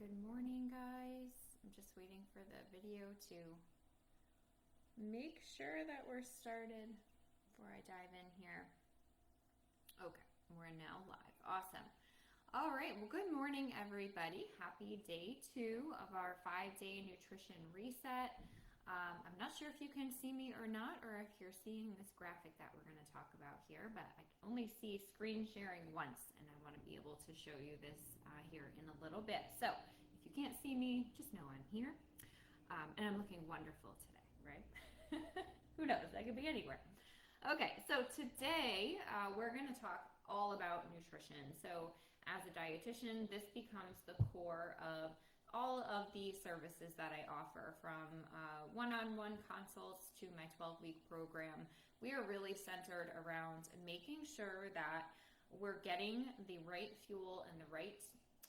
Good morning, guys. I'm just waiting for the video to make sure that we're started before I dive in here. Okay, we're now live. Awesome. All right, well, good morning, everybody. Happy day 2 of our 5-day nutrition reset. I'm not sure if you can see me or not, or if you're seeing this graphic that we're going to talk about here, but I can only see screen sharing once, and I want to be able to show you this here in a little bit. So if you can't see me, just know I'm here, and I'm looking wonderful today, right? Who knows? I could be anywhere. Okay, so today we're going to talk all about nutrition. So as a dietitian, this becomes the core of all of the services that I offer, from one-on-one consults to my 12-week program. We are really centered around making sure that we're getting the right fuel and the right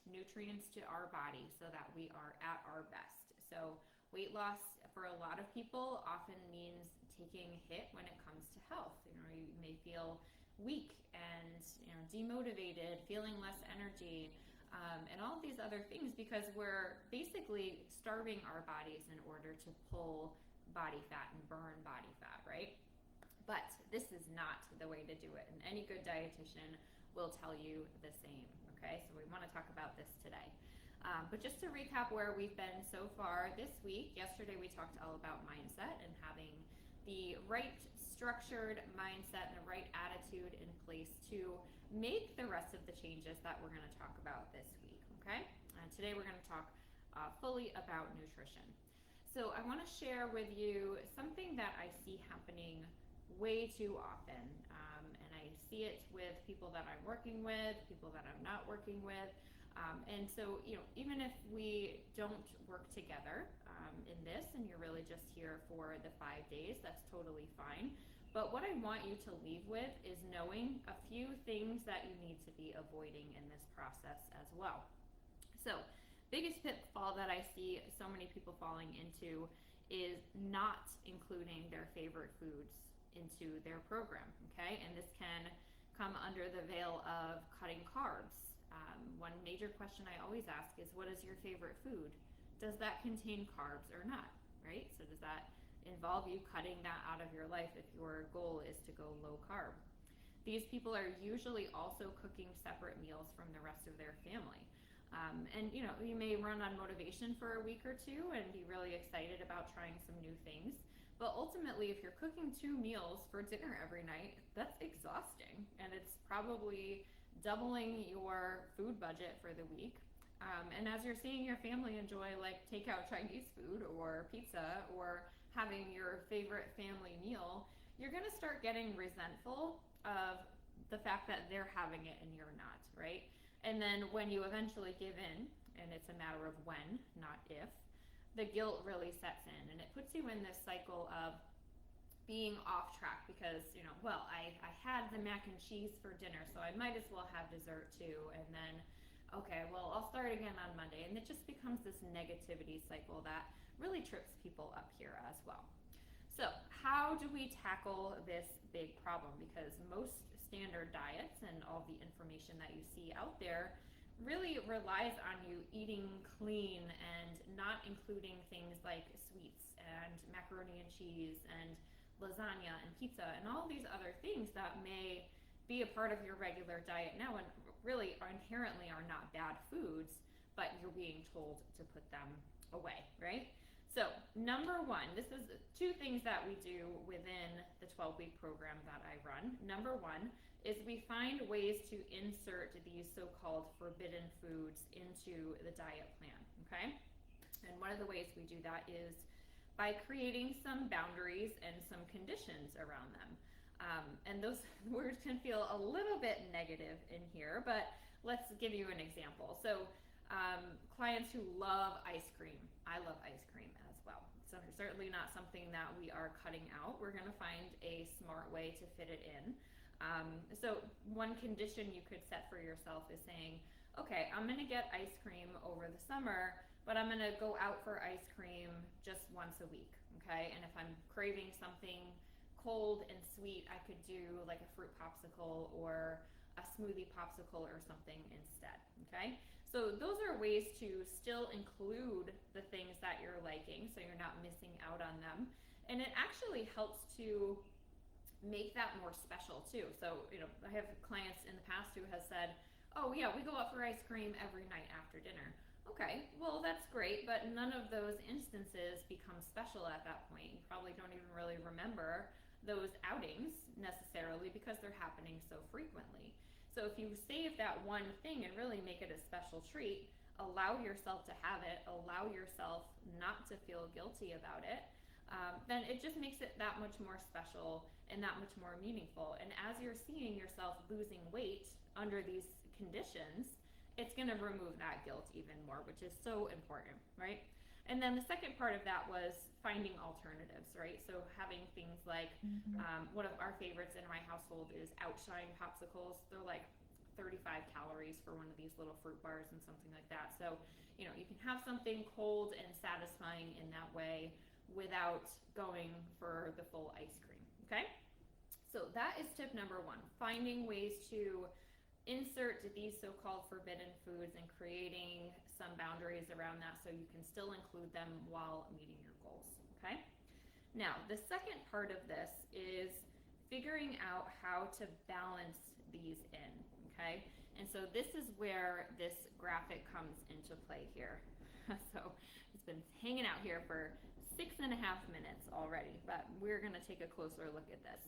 nutrients to our body so that we are at our best. So weight loss for a lot of people often means taking a hit when it comes to health. You may feel weak and demotivated, feeling less energy, and all of these other things, because we're basically starving our bodies in order to pull body fat and burn body fat, right? But this is not the way to do it, and any good dietitian will tell you the same, okay? So we want to talk about this today. But just to recap where we've been so far this week, yesterday we talked all about mindset and having the right structured mindset and the right attitude in place to make the rest of the changes that we're going to talk about this week, okay? And today we're going to talk fully about nutrition. So I want to share with you something that I see happening way too often, and I see it with people that I'm working with, people that I'm not working with. And so, even if we don't work together in this, and you're really just here for the 5 days, that's totally fine. But what I want you to leave with is knowing a few things that you need to be avoiding in this process as well. So, biggest pitfall that I see so many people falling into is not including their favorite foods into their program, okay? And this can come under the veil of cutting carbs. One major question I always ask is, what is your favorite food? Does that contain carbs or not, right? So does that involve you cutting that out of your life if your goal is to go low carb? These people are usually also cooking separate meals from the rest of their family. And you may run on motivation for a week or two and be really excited about trying some new things. But ultimately, if you're cooking 2 meals for dinner every night, that's exhausting. And it's probably doubling your food budget for the week. And as you're seeing your family enjoy like takeout Chinese food or pizza or having your favorite family meal, you're going to start getting resentful of the fact that they're having it and you're not, right? And then when you eventually give in, and it's a matter of when, not if, the guilt really sets in, and it puts you in this cycle of being off track because, I had the mac and cheese for dinner, so I might as well have dessert too. And then, okay, well, I'll start again on Monday. And it just becomes this negativity cycle that really trips people up here as well. So how do we tackle this big problem? Because most standard diets and all the information that you see out there really relies on you eating clean and not including things like sweets and macaroni and cheese and lasagna and pizza and all these other things that may be a part of your regular diet now and really inherently are not bad foods, but you're being told to put them away, right? So number one, this is 2 things that we do within the 12-week program that I run. Number one is we find ways to insert these so-called forbidden foods into the diet plan, okay? And one of the ways we do that is by creating some boundaries and some conditions around them. And those words can feel a little bit negative in here, but let's give you an example. So clients who love ice cream, I love ice cream as well. So certainly not something that we are cutting out. We're going to find a smart way to fit it in. So one condition you could set for yourself is saying, okay, I'm going to get ice cream over the summer, but I'm going to go out for ice cream just once a week, okay? And if I'm craving something cold and sweet, I could do like a fruit popsicle or a smoothie popsicle or something instead, okay? So those are ways to still include the things that you're liking, so you're not missing out on them. And it actually helps to make that more special too. So, I have clients in the past who has said, oh yeah, we go out for ice cream every night after dinner. Okay, well that's great, but none of those instances become special at that point. You probably don't even really remember those outings necessarily because they're happening so frequently. So if you save that one thing and really make it a special treat, allow yourself to have it, allow yourself not to feel guilty about it, then it just makes it that much more special and that much more meaningful. And as you're seeing yourself losing weight under these conditions, it's going to remove that guilt even more, which is so important, right? And then the second part of that was finding alternatives, right? So having things like, one of our favorites in my household is Outshine popsicles. They're like 35 calories for one of these little fruit bars and something like that. So, you can have something cold and satisfying in that way without going for the full ice cream, okay? So that is tip number one, finding ways to insert these so-called forbidden foods and creating some boundaries around that so you can still include them while meeting your goals, okay? Now, the second part of this is figuring out how to balance these in, okay? And so this is where this graphic comes into play here. So it's been hanging out here for 6.5 minutes already, but we're gonna take a closer look at this.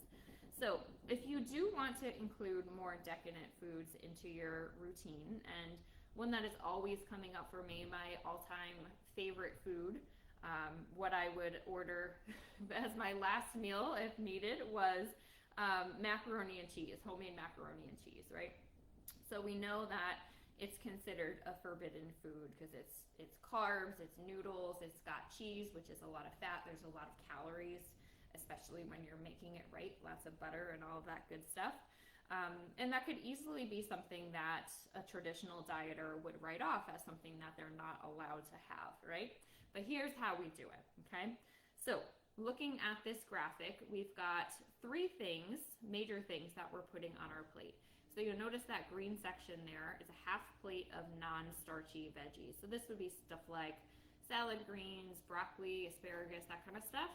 So if you do want to include more decadent foods into your routine, and one that is always coming up for me, my all-time favorite food, what I would order as my last meal if needed was macaroni and cheese, homemade macaroni and cheese, right? So we know that it's considered a forbidden food because it's carbs, it's noodles, it's got cheese, which is a lot of fat, there's a lot of calories, especially when you're making it right, lots of butter and all of that good stuff. And that could easily be something that a traditional dieter would write off as something that they're not allowed to have, right? But here's how we do it, okay? So looking at this graphic, we've got three things, major things that we're putting on our plate. So you'll notice that green section there is a half plate of non-starchy veggies. So this would be stuff like salad greens, broccoli, asparagus, that kind of stuff.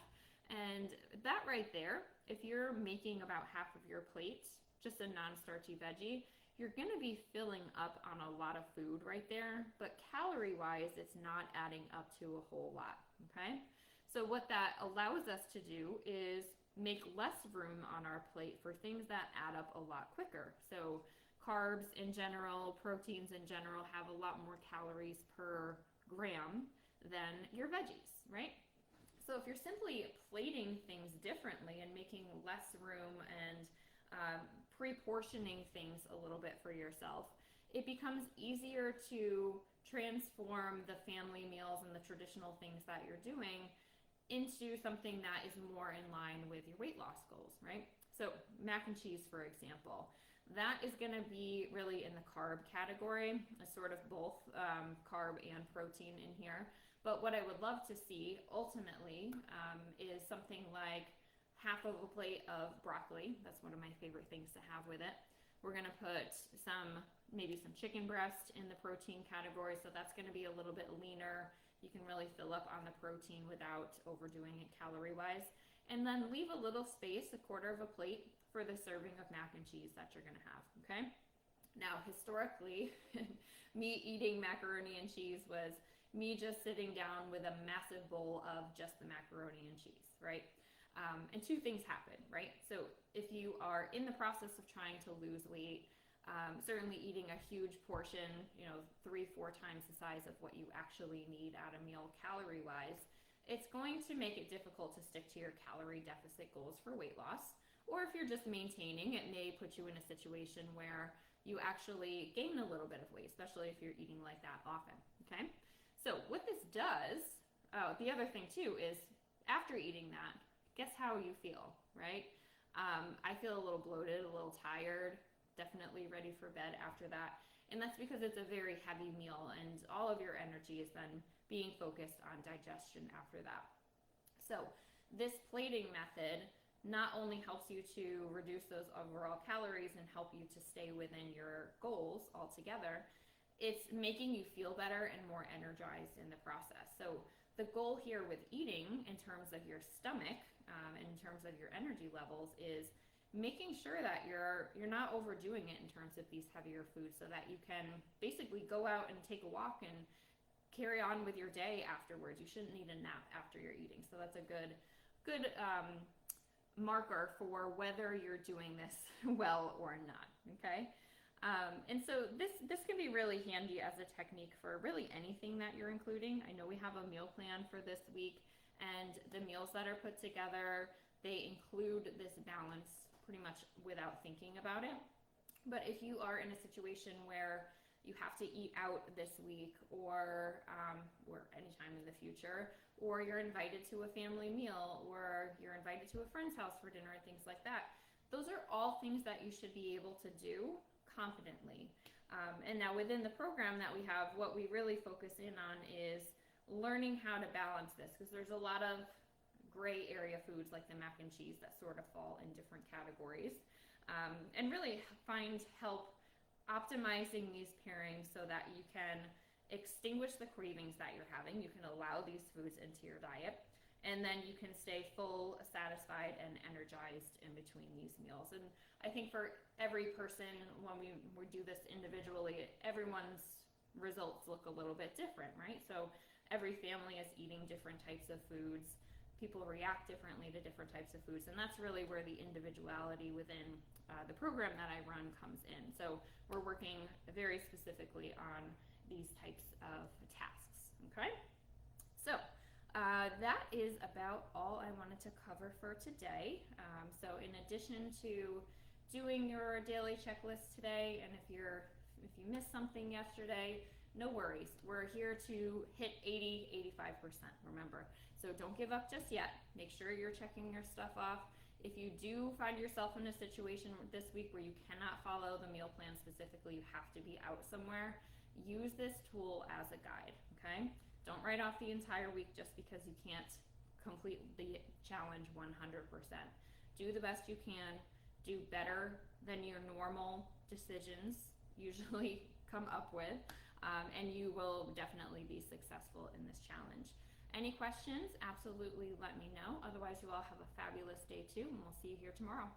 And that right there, if you're making about half of your plate, just a non-starchy veggie, you're gonna be filling up on a lot of food right there, but calorie-wise, it's not adding up to a whole lot, okay? So what that allows us to do is make less room on our plate for things that add up a lot quicker. So carbs in general, proteins in general have a lot more calories per gram than your veggies, right? So if you're simply plating things differently and making less room and pre-portioning things a little bit for yourself, it becomes easier to transform the family meals and the traditional things that you're doing into something that is more in line with your weight loss goals, right? So mac and cheese, for example, that is going to be really in the carb category, a sort of both carb and protein in here. But what I would love to see ultimately is something like half of a plate of broccoli. That's one of my favorite things to have with it. We're gonna put maybe some chicken breast in the protein category. So that's gonna be a little bit leaner. You can really fill up on the protein without overdoing it calorie-wise. And then leave a little space, a quarter of a plate, for the serving of mac and cheese that you're gonna have, okay? Now, historically, me eating macaroni and cheese was me just sitting down with a massive bowl of just the macaroni and cheese, right? And two things happen, right? So if you are in the process of trying to lose weight, certainly eating a huge portion, 3-4 times the size of what you actually need at a meal calorie-wise, it's going to make it difficult to stick to your calorie deficit goals for weight loss. Or if you're just maintaining, it may put you in a situation where you actually gain a little bit of weight, especially if you're eating like that often, okay? So what this does, the other thing too, is after eating that, guess how you feel, right? I feel a little bloated, a little tired, definitely ready for bed after that. And that's because it's a very heavy meal and all of your energy is then being focused on digestion after that. So this plating method not only helps you to reduce those overall calories and help you to stay within your goals altogether, it's making you feel better and more energized in the process. So the goal here with eating in terms of your stomach, in terms of your energy levels, is making sure that you're not overdoing it in terms of these heavier foods, so that you can basically go out and take a walk and carry on with your day afterwards. You shouldn't need a nap after you're eating. So that's a good marker for whether you're doing this well or not. Okay. And so this can be really handy as a technique for really anything that you're including. I know we have a meal plan for this week, and the meals that are put together, they include this balance pretty much without thinking about it. But if you are in a situation where you have to eat out this week, or anytime in the future, or you're invited to a family meal, or you're invited to a friend's house for dinner and things like that, those are all things that you should be able to do confidently. And now within the program that we have, what we really focus in on is learning how to balance this, because there's a lot of gray area foods like the mac and cheese that sort of fall in different categories, and really find help optimizing these pairings so that you can extinguish the cravings that you're having. You can allow these foods into your diet, and then you can stay full, satisfied, and energized in between these meals. And I think for every person, when we do this individually, everyone's results look a little bit different, right? So every family is eating different types of foods. People react differently to different types of foods, and that's really where the individuality within the program that I run comes in. So we're working very specifically on these types of tasks, okay? So that is about all I wanted to cover for today. So in addition to doing your daily checklist today, and if you missed something yesterday, no worries. We're here to hit 80-85%, remember. So don't give up just yet. Make sure you're checking your stuff off. If you do find yourself in a situation this week where you cannot follow the meal plan specifically, you have to be out somewhere, use this tool as a guide, okay? Don't write off the entire week just because you can't complete the challenge 100%. Do the best you can. Do better than your normal decisions usually come up with, and you will definitely be successful in this challenge. Any questions? Absolutely let me know. Otherwise, you all have a fabulous day too, and we'll see you here tomorrow.